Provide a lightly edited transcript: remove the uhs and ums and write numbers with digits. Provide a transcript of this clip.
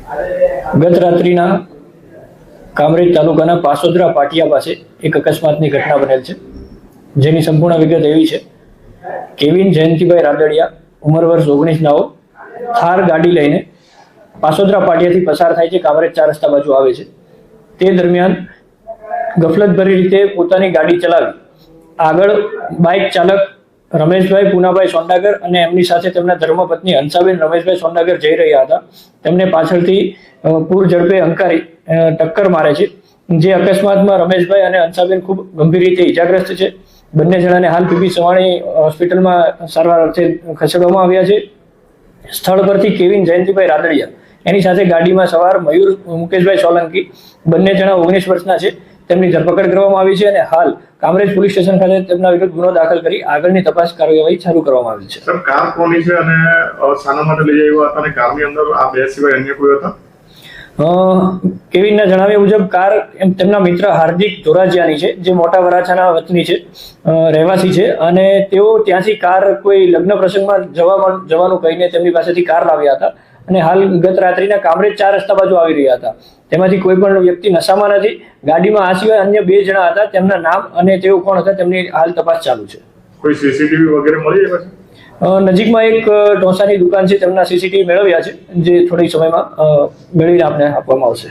ગત રાત્રિના કામરેજ તાલુકાના પાસોદરા પાટિયા પાસે એક અકસ્માતની ઘટના બનેલ છે, જેની સંપૂર્ણ વિગત એવી છે. કેવિન જયંતિભાઈ રાદડિયા, ઉંમર વર્ષ 19 નાઓ, થાર ગાડી લઈને પાસોદરા પાટિયાથી પસાર થાય છે, કામરેજ 4 રસ્તા બાજુ આવે છે. તે દરમિયાન ગફલતભરી રીતે પોતાની ગાડી ચલાવી આગળ બાઇક ચાલક રમેશભાઈ પૂનાભાઈ સોંડાગર અને એમની સાથે તેમના ધર્મપત્ની હંસાબેન રમેશભાઈ સોંડાગર જઈ રહ્યા હતા. તેમને પાછળથી પૂર ઝડપે હંકારી ટક્કર મારે છે, જે અકસ્માતમાં રમેશભાઈ અને હંસાબેન ખૂબ ગંભીર રીતે ઇજાગ્રસ્ત છે. બંને જણાને હાલ પીપી સવાણી હોસ્પિટલમાં સારવાર અર્થે ખસેડવામાં આવ્યા છે. સ્થળ પરથી કેવિન જયંતિભાઈ રાદડિયા, એની સાથે ગાડીમાં સવાર મયુર મુકેશભાઈ સોલંકી, બંને જણા 19 વર્ષના છે, તેમની ધરપકડ કરવામાં આવી છે અને હાલ કામરેજ પોલીસ સ્ટેશન ખાતે તેમના વિરુદ્ધ ગુનો દાખલ કરી આગળની તપાસ કાર્યવાહી શરૂ કરવામાં આવી છે. સર, કાર કોની છે અને શાના માટે લઈ આવ્યા હતા અને કારની અંદર આ બે સિવાય અન્ય કોઈ હતા? કેવિનના જણાવ્યા મુજબ કાર તેમના મિત્ર હાર્દિક ધોરાજીયાની છે, જે મોટા વરાછાના વતની છે, રહેવાસી છે, અને તેઓ ત્યાંથી કાર કોઈ લગ્ન પ્રસંગમાં જવાનું કહીને તેમની પાસેથી કાર લાવ્યા હતા અને હાલ ગત રાત્રિના કામરેજ 4 રસ્તા બાજુ આવી રહ્યા હતા. તેમાંથી કોઈ પણ વ્યક્તિ નશામાં નથી. ગાડીમાં આ સિવાય અન્ય 2 જણા હતા, તેમના નામ અને તેઓ કોણ હતા તેમની હાલ તપાસ ચાલુ છે. કોઈ સીસીટીવી વગેરે મળી આવ્યા છે? નજીકમાં એક ઢોસાની દુકાન છે, તેમના સીસીટીવી મેળવ્યા છે, જે થોડી સમયમાં મેળવીને આપને આપવામાં આવશે.